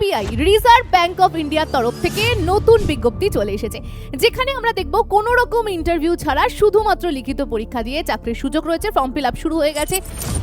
RBI reserve bank of ইন্ডিয়ার তরফ থেকে নতুন বিজ্ঞপ্তি চলে এসেছে, যেখানে আমরা দেখব কোনো রকম ইন্টারভিউ ছাড়া শুধুমাত্র লিখিত পরীক্ষা দিয়ে চাকরির সুযোগ রয়েছে। ফর্ম ফিল আপ শুরু হয়ে গেছে,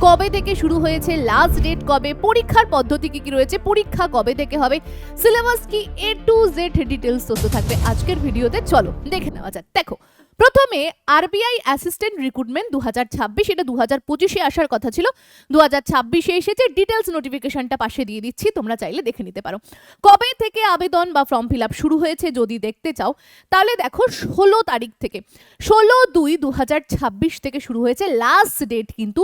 কবে থেকে শুরু হয়েছে, লাস্ট ডেট কবে, পরীক্ষার পদ্ধতি কি কি রয়েছে, পরীক্ষা কবে থেকে হবে, সিলেবাস কি, A to Z ডিটেলস তথ্য থাকবে আজকের ভিডিওতে। চলো দেখে নেওয়া যাক। দেখো, প্রথমে আরবিআই অ্যাসিস্ট্যান্ট রিক্রুটমেন্ট 2026, এটা 2025-এ আসার কথা ছিল, 2026-এ এসেছে। ডিটেলস নোটিফিকেশনটা পাশে দিয়ে দিচ্ছি, তোমরা চাইলে দেখে নিতে পারো। কবে থেকে আবেদন বা ফর্ম ফিল আপ শুরু হয়েছে যদি দেখতে চাও, তাহলে দেখো 16 তারিখ থেকে, 16/2/2026 থেকে শুরু হয়েছে। লাস্ট ডেট কিন্তু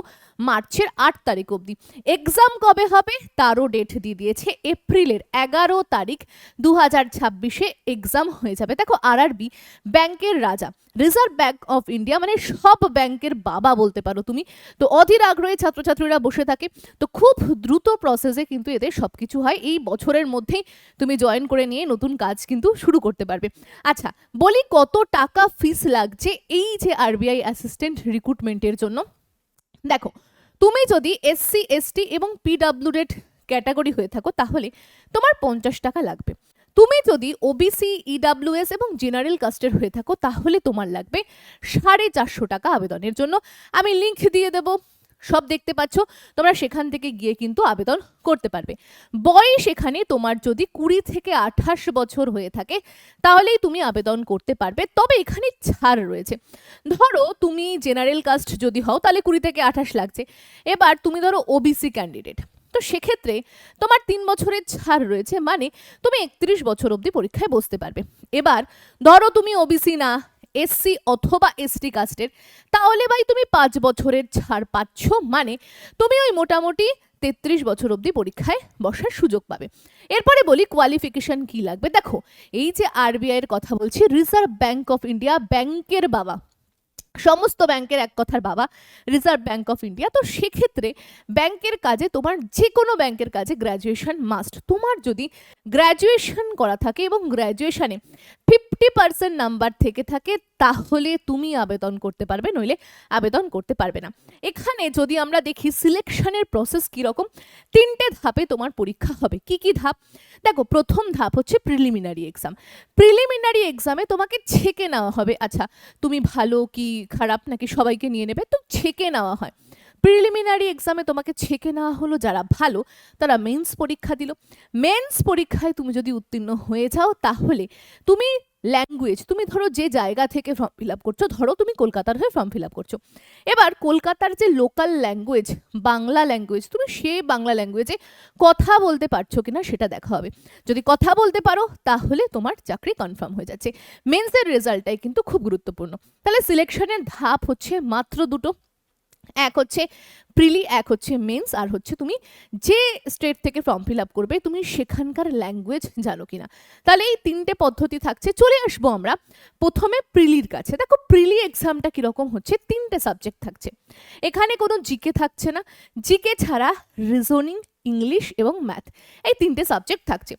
মার্চের 8 তারিখ অবধি। এক্সাম কবে হবে তারও ডেট দিয়ে দিয়েছে, এপ্রিলের 11 তারিখ 2026-এ এক্সাম হয়ে যাবে। দেখো, আরআরবি ব্যাংকের রাজা, রিজার্ভ ব্যাংক অফ ইন্ডিয়া মানে সব ব্যাংকের বাবা বলতে পারো তুমি। তো অধীর আগ্রহে ছাত্রছাত্রীরা বসে থাকে, তো খুব দ্রুত প্রসেসে কিন্তু এদের সবকিছু হয়। এই বছরের মধ্যেই তুমি জয়েন করে নিয়ে নতুন কাজ কিন্তু শুরু করতে পারবে। আচ্ছা, বলি কত টাকা ফিস লাগছে এই যে আরবিআই অ্যাসিস্ট্যান্ট রিক্রুটমেন্টের জন্য। দেখো, তুমি যদি SC ST এবং PWD ক্যাটাগরি হয়ে থাকো তাহলে তোমার 50 টাকা লাগবে। তুমি যদি OBC EWS এবং জেনারেল কাস্টের হয়ে থাকো তাহলে তোমার লাগবে 450 টাকা আবেদনের জন্য। আমি লিংক দিয়ে দেব, সব দেখতে পাচ্ছ, তোমরা সেখান থেকে গিয়ে কিন্তু আবেদন করতে পারবে। বয়স এখানে তোমার যদি 20 থেকে 28 বছর হয়ে থাকে তাহলেই তুমি আবেদন করতে পারবে, তবে এখানে ছাড় রয়েছে। ধরো তুমি জেনারেল কাস্ট যদি হও তাহলে 20 থেকে 28 লাগছে। এবার তুমি ধরো OBC ক্যান্ডিডেট, তো সেক্ষেত্রে তোমার 3 বছরের ছাড় রয়েছে, মানে তুমি 31 বছর অবধি পরীক্ষায় বসতে পারবে। এবার ধরো তুমি OBC না, SC অথবা ST কাস্টের, তাহলে ভাই তুমি 5 বছরের ছাড় পাচ্ছ, মানে তুমি ওই মোটামুটি 33 বছর অবধি পরীক্ষায় বসার সুযোগ পাবে। এরপরে বলি কোয়ালিফিকেশন কি লাগবে। দেখো, এই যে আরবিআই এর কথা বলছি, রিজার্ভ ব্যাংক অফ ইন্ডিয়া, ব্যাংকের বাবা, সমস্ত ব্যাংকের এক কথার বাবা রিজার্ভ ব্যাংক অফ ইন্ডিয়া। তো সেক্ষেত্রে ব্যাংকের কাজে তোমার যে কোনো ব্যাংকের কাজে গ্র্যাজুয়েশন মাস্ট। তোমার যদি গ্র্যাজুয়েশন করা থাকে এবং গ্র্যাজুয়েশনে 50% নাম্বার থেকে থাকে তাহলে তুমি আবেদন করতে পারবে, নইলে আবেদন করতে পারবে না। এখানে যদি আমরা দেখি সিলেকশনের প্রসেস কীরকম, 3টে ধাপে তোমার পরীক্ষা হবে। কি কি ধাপ? দেখো, প্রথম ধাপ হচ্ছে প্রিলিমিনারি এক্সাম। প্রিলিমিনারি এক্সামে তোমাকে ছেকে নেওয়া হবে, আচ্ছা তুমি ভালো কি খারাপ নাকি সবাইকে নিয়ে নেবে, তো ছেকে নেওয়া হয়। প্রিলিমিনারি এক্সামে তোমাকে ছেকে নেওয়া হলো, যারা ভালো তারা মেন্স পরীক্ষা দিল। মেন্স পরীক্ষায় তুমি যদি উত্তীর্ণ হয়ে যাও তাহলে তুমি ল্যাঙ্গুয়েজ, তুমি ধরো যে জায়গা থেকে ফর্ম ফিল আপ করছো, ধরো তুমি কলকাতার হয়ে ফর্ম ফিল আপ করছো, এবার কলকাতার যে লোকাল ল্যাঙ্গুয়েজ বাংলা ল্যাঙ্গুয়েজ, তুমি সে বাংলা ল্যাঙ্গুয়েজে কথা বলতে পারছো কিনা সেটা দেখা হবে। যদি কথা বলতে পারো তাহলে তোমার চাকরি কনফার্ম হয়ে যাচ্ছে। মেন্সের রেজাল্টটাই কিন্তু খুব গুরুত্বপূর্ণ। তাহলে সিলেকশনের ধাপ হচ্ছে মাত্র দুটো, এক হচ্ছে প্রিলি, এক হচ্ছে মেন্স, আর হচ্ছে তুমি যে স্টেট থেকে ফর্ম ফিল আপ করবে তুমি সেখানকার ল্যাঙ্গুয়েজ জানো কিনা। তাহলে এই 3টে পদ্ধতি থাকছে। চলে আসবো আমরা প্রথমে প্রিলির কাছে। দেখো, প্রিলি এক্সামটা কীরকম হচ্ছে, 3টে সাবজেক্ট থাকছে। এখানে কোনো জিকে থাকছে না, জিকে ছাড়া রিজনিং, ইংলিশ এবং ম্যাথ, এই 3টে সাবজেক্ট থাকছে।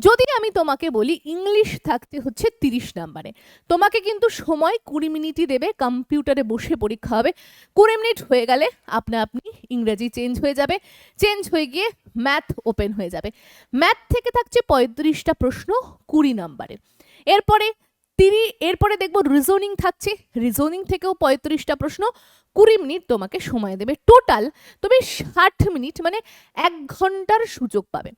যদি আমি তোমাকে বলি ইংলিশ থাকতে হচ্ছে 30 নাম্বারে, তোমাকে কিন্তু সময় 20 মিনিটই দেবে, কম্পিউটারে বসে পরীক্ষা হবে। 20 মিনিট হয়ে গেলে আপনা আপনি ইংরেজি চেঞ্জ হয়ে যাবে, চেঞ্জ হয়ে গিয়ে ম্যাথ ওপেন হয়ে যাবে। ম্যাথ থেকে থাকছে 35টা প্রশ্ন 20 নাম্বারের। এরপরে দেখবো রিজনিং থাকছে, রিজনিং থেকেও 35টা প্রশ্ন, 20 মিনিট তোমাকে সময় দেবে। টোটাল তুমি 60 মিনিট মানে 1 ঘন্টার সুযোগ পাবে।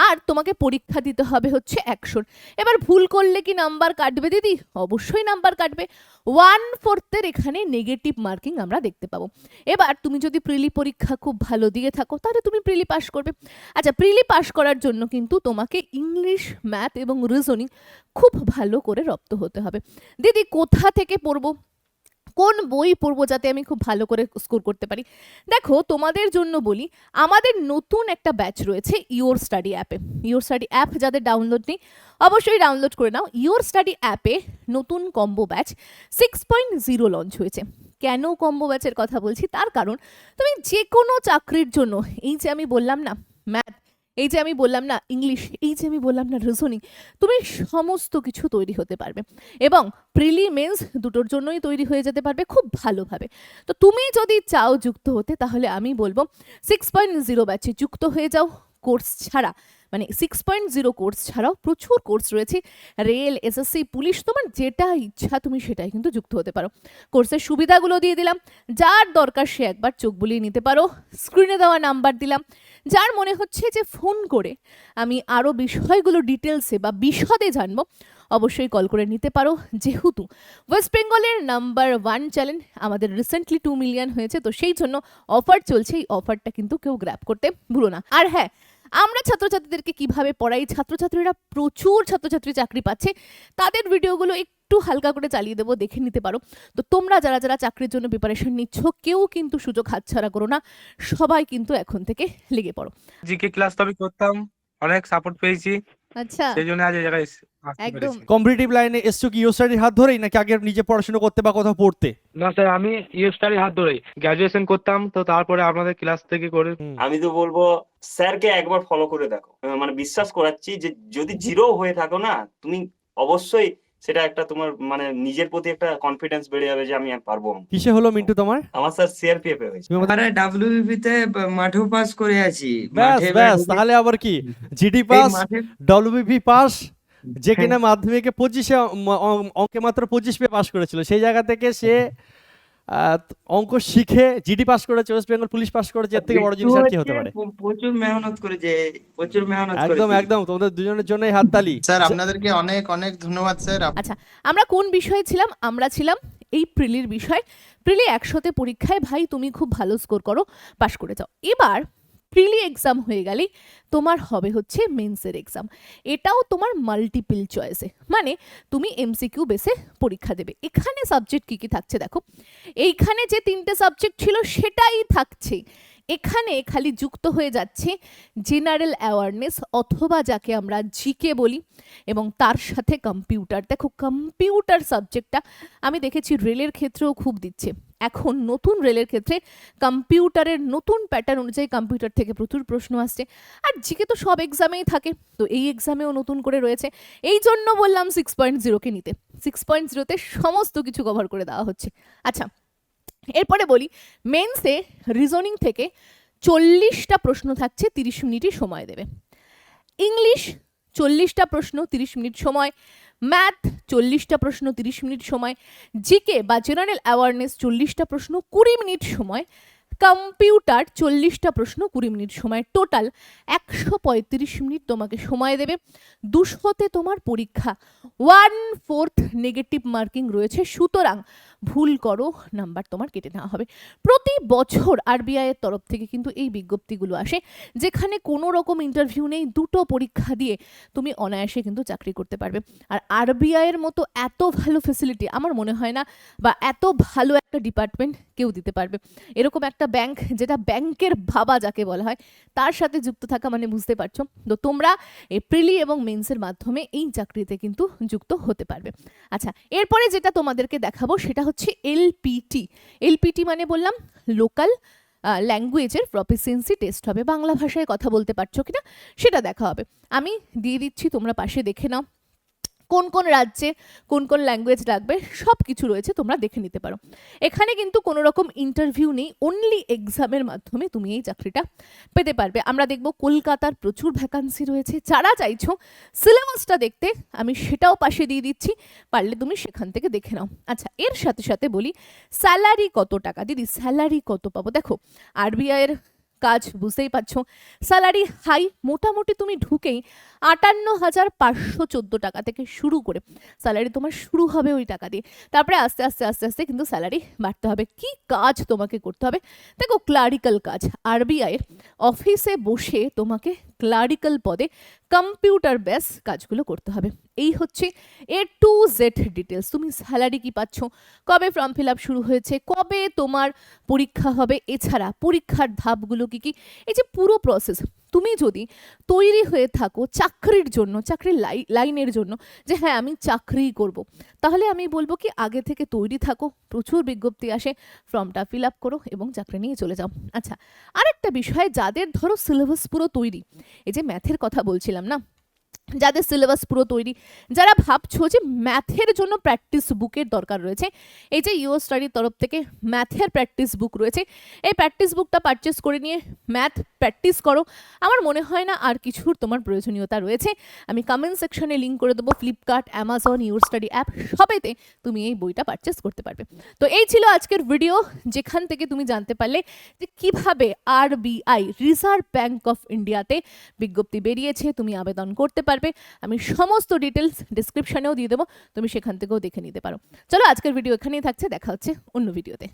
আর তোমাকে পরীক্ষা দিতে হবে হচ্ছে 100। এবার ভুল করলে কি নাম্বার কাটবে দিদি? অবশ্যই নাম্বার কাটবে। 1/4 এখানে নেগেটিভ মার্কিং আমরা দেখতে পাবো। এবার তুমি যদি প্রিলি পরীক্ষা খুব ভালো দিয়ে থাকো তাহলে তুমি প্রিলি পাস করবে। আচ্ছা, প্রিলি পাস করার জন্য কিন্তু তোমাকে ইংলিশ, ম্যাথ এবং রিজনিং খুব ভালো করে রপ্ত হতে হবে। দিদি কোথা থেকে পড়বো, কোন বই পড়বো যাতে আমি খুব ভালো করে স্কোর করতে পারি? দেখো, তোমাদের জন্য বলি, আমাদের নতুন একটা ব্যাচ রয়েছে ইওর স্টাডি অ্যাপে। ইওর স্টাডি অ্যাপ যাদের ডাউনলোড নেই অবশ্যই ডাউনলোড করে নাও। ইওর স্টাডি অ্যাপে নতুন কম্বো ব্যাচ 6.0 লঞ্চ হয়েছে। কেন কম্বো ব্যাচের কথা বলছি, তার কারণ তুমি যে কোনো চাকরির জন্য, এই যে আমি বললাম না ম্যাথ, এই যে আমি বললাম না ইংলিশ, এই যে আমি বললাম না রিজনিং, তুমি সমস্ত কিছু তৈরি হতে পারবে এবং প্রিলি মেন্স দুটোর জন্যই তৈরি হয়ে যেতে পারবে খুব ভালোভাবে। তো তুমি যদি চাও যুক্ত হতে তাহলে আমি বলবো 6.0 ব্যাচে যুক্ত হয়ে যাও। কোর্স ছাড়া মানে 6.0 কোর্স ছাড়াও প্রচুর কোর্স রয়েছে, রেল, এসএসসি, পুলিশ, তোমার যেটা ইচ্ছা তুমি সেটাই কিন্তু যুক্ত হতে পারো। কোর্সের সুবিধাগুলো দিয়ে দিলাম, যার দরকার সে একবার চোখ বুলিয়ে নিতে পারো। স্ক্রিনে দেওয়া নাম্বার দিলাম, যার মনে হচ্ছে যে ফোন করে আমি আরও বিষয়গুলো ডিটেলসে বা বিশদে জানবো, অবশ্যই কল করে নিতে পারো। যেহেতু ওয়েস্ট বেঙ্গলের নাম্বার 1 চ্যানেল, আমাদের রিসেন্টলি 2 মিলিয়ন হয়েছে, তো সেই জন্য অফার চলছে, এই অফারটা কিন্তু কেউ গ্র্যাব করতে ভুলো না। আর হ্যাঁ, আমরা ছাত্রছাত্রীদেরকে কিভাবে পড়াই, ছাত্রছাত্রীরা প্রচুর ছাত্রছাত্রী চাকরি পাচ্ছে, তাদের ভিডিওগুলো একটু হালকা করে চালিয়ে দেবো, দেখে নিতে পারো। তো তোমরা যারা যারা চাকরির জন্য প্রিপারেশন নিচ্ছ, কেউ কিন্তু সুযোগ হাতছাড়া করো না, সবাই কিন্তু এখন থেকে লেগে পড়ো। জিকে ক্লাস তো আমি করতাম, অনেক সাপোর্ট পেয়েছি, আচ্ছা, সেই জন্য আজ এই জায়গায় আসতে একদম। পেরেছি। কম্পিটিটিভ লাইনে এসছো কি ইউ স্টাডির হাত ধরেই, নাকি আগে নিজে পড়াশোনা করতে বা কোথাও পড়তে? না স্যার, আমি ইউস্টারের হাত ধরেই গ্রাজুয়েশন করতাম, তো তারপরে আপনাদের ক্লাস থেকে করে আমি তো বলবো স্যারকে একবার ফলো করে দেখো, মানে বিশ্বাস করাচ্ছি যে যদি জিরো হয়ে থাকো না, তুমি অবশ্যই সেটা একটা তোমার মানে নিজের প্রতি একটা কনফিডেন্স বেড়ে যাবে যে আমি পারবো। কিসে হলো মিন্টু তোমার? আমার স্যার সিআরপিএফ এ হয়েছে। তুমি আমাদের- আরে ডাব্লিউবিপি তে মাঠেও পাস করে আছি। ব্যাস মাঠে ব্যাস, ঢুকে- তাহলে আবার কি জিডি এই পাস, মাঠে- ডব্লিউবিপি পাস, যে কিনা মাধ্যমিকে 25-এ অঙ্কে মাত্র 25 পেয়ে পাস করেছিল, সেই জায়গা থেকে সে অঙ্ক শিখে জিডি পাস করেছে, ওয়েস্ট বেঙ্গল পুলিশ পাস করেছে, এর থেকে বড় জিনিস আর কি হতে পারে? প্রচুর মেহনত করেছে, প্রচুর মেহনত একদম করেছে। একদম, তোমাদের দুজনের জন্যই হাততালি। স্যার আপনাদেরকে অনেক অনেক ধন্যবাদ স্যার। আচ্ছা, আমরা কোন বিষয়ে ছিলাম? আমরা ছিলাম এই প্রিলির বিষয়। প্রিলি 100তে পরীক্ষায় ভাই তুমি খুব ভালো স্কোর করো, পাশ করে যাও। এবার প্রিলি এক্সাম হয়ে গেলেই তোমার হবে হচ্ছে মেন্সের এক্সাম। এটাও তোমার মাল্টিপল চয়েসে, মানে তুমি এমসিকিউ বেসে পরীক্ষা দেবে। এখানে সাবজেক্ট কি কি থাকছে দেখো, এইখানে যে 3টে সাবজেক্ট ছিল সেটাই থাকছে, এখানে খালি যুক্ত হয়ে যাচ্ছে জেনারেল অ্যাওয়ারনেস অথবা যাকে আমরা জিকে বলি, এবং তার সাথে কম্পিউটার। দেখো কম্পিউটার সাবজেক্টটা আমি দেখেছি রেলের ক্ষেত্রেও খুব দিচ্ছে, এখন নতুন রেলের ক্ষেত্রে কম্পিউটারের নতুন প্যাটার্ন অনুযায়ী কম্পিউটার থেকে প্রচুর প্রশ্ন আসছে। আর জিকে তো সব এক্সামেই থাকে, তো এই এক্সামেও নতুন করে রয়েছে, এই জন্য বললাম 6.0কে নিতে। 6.0তে সমস্ত কিছু কভার করে দেওয়া হচ্ছে। আচ্ছা, এরপরে বলি, মেন্সে রিজনিং থেকে 40টা প্রশ্ন থাকছে, 30 মিনিটই সময় দেবে। ইংলিশ 40টা প্রশ্ন, 30 মিনিট সময়। ম্যাথ 40টা প্রশ্ন, 30 মিনিট সময়। জিকে বা জেনারেল অ্যাওয়ারনেস 40টা প্রশ্ন, 20 মিনিট সময়। কম্পিউটার 40টা প্রশ্ন, 20 মিনিট সময়। টোটাল 135 মিনিট তোমাকে সময় দেবে। 200তে তোমার পরীক্ষা, 1/4 নেগেটিভ মার্কিং রয়েছে, সুতরাং ভুল করো নাম্বার তোমার কেটে নেওয়া হবে। প্রতি বছর আরবিআই এর তরফ থেকে কিন্তু এই বিজ্ঞপ্তিগুলো আসে, যেখানে কোনো রকম ইন্টারভিউ নেই, 2টো পরীক্ষা দিয়ে তুমি অনায়াসে কিন্তু চাকরি করতে পারবে। আর আরবিআই এর মতো এত ভালো ফেসিলিটি আমার মনে হয় না, বা এত ভালো একটা ডিপার্টমেন্ট কেউ দিতে পারবে। এরকম একটা ব্যাংক, যেটা ব্যাংকের বাবা যাকে বলা হয়, তার সাথে যুক্ত থাকা মানে বুঝতে পারছো। তো তোমরা প্রিলি এবং মেন্সের মাধ্যমে এই চাকরিতে কিন্তু যুক্ত হতে পারবে। আচ্ছা, এরপরে যেটা তোমাদেরকে দেখাবো সেটা হচ্ছে এলপিটি। এলপিটি মানে বললাম লোকাল ল্যাঙ্গুয়েজের প্রফিসিয়েন্সি টেস্ট হবে, বাংলা ভাষায় কথা বলতে পারছো কিনা সেটা দেখা হবে। আমি দিয়ে দিচ্ছি, তোমরা পাশে দেখে নাও, কোন কোন রাজ্যে কোন কোন ল্যাঙ্গুয়েজ লাগবে সব কিছু রয়েছে, তোমরা দেখে নিতে পারো। এখানে কিন্তু কোনো রকম ইন্টারভিউ নেই, অনলি এক্সামের মাধ্যমে তুমি এই চাকরিটা পেতে পারবে। আমরা দেখব কলকাতার প্রচুর ভ্যাকান্সি রয়েছে, যারা চাইছো সিলেবাসটা দেখতে আমি সেটাও পাশে দিয়ে দিচ্ছি, পারলে তুমি সেখান থেকে দেখে নাও। আচ্ছা, এর সাথে সাথে বলি স্যালারি কত টাকা, দিদি স্যালারি কত পাবো? দেখো আরবিআই এর কাজ বুঝতেই পারছো, স্যালারি হাই, মোটামুটি তুমি ঢুকেই 58,514 টাকা থেকে শুরু করে স্যালারি তোমার শুরু হবে ওই টাকা দিয়ে। তারপরে আস্তে আস্তে আস্তে আস্তে কিন্তু স্যালারি বাড়তে হবে। কি কাজ তোমাকে করতে হবে? দেখো ক্লারিক্যাল কাজ, আরবিআই এর অফিসে বসে তোমাকে ক্লারিক্যাল পদে কম্পিউটার বেস কাজগুলো করতে হবে। এই হচ্ছে A to Z ডিটেলস। তুমি স্যালারি কি পাচ্ছ, কবে ফর্ম ফিল আপ শুরু হয়েছে, কবে তোমার পরীক্ষা হবে, এছাড়া পরীক্ষার ধাপগুলো কি কি, এই যে পুরো প্রসেস। তুমি যদি তৈরি হয়ে থাকো চাকরির জন্য, চাকরির লাইনের জন্য, যে হ্যাঁ আমি চাকরি করব, তাহলে আমি বলবো কি আগে থেকে তৈরি থাকো, প্রচুর বিজ্ঞপ্তি আসে, ফর্মটা ফিল আপ করো এবং চাকরি নিয়ে চলে যাও। আচ্ছা, আরেকটা বিষয়, যাদের ধরো সিলেবাস পুরো তৈরি, এই যে ম্যাথের কথা বলছিলাম না, যাদের সিলেবাস পুরো তৈরি, যারা ভাবছো যে ম্যাথের জন্য প্র্যাকটিস বুকের দরকার রয়েছে, এই যে ইউ স্টাডির তরফ থেকে ম্যাথের প্র্যাকটিস বুক রয়েছে, এই প্র্যাকটিস বুকটা পারচেস করে নিয়ে ম্যাথ প্র্যাকটিস করো। আমার মনে হয় না আর কিছুর তোমার প্রয়োজনীয়তা রয়েছে। আমি কমেন্ট সেকশনে লিঙ্ক করে দেবো, Flipkart, Amazon, you study app সবেতে তুমি এই বইটা পারচেস করতে পারবে। তো এই ছিল আজকের ভিডিও, যেখান থেকে তুমি জানতে পারলে যে কিভাবে RBI রিজার্ভ ব্যাংক অফ ইন্ডিয়াতে বিজ্ঞপ্তি বেরিয়েছে, তুমি আবেদন করতে পারবে। আমি সমস্ত ডিটেলস ডিসক্রিপশনেও দিয়ে দেবো, তুমি সেখান থেকেও দেখে নিতে পারো। চলো আজকের ভিডিও এখানেই থাকছে, দেখা হচ্ছে অন্য ভিডিওতে।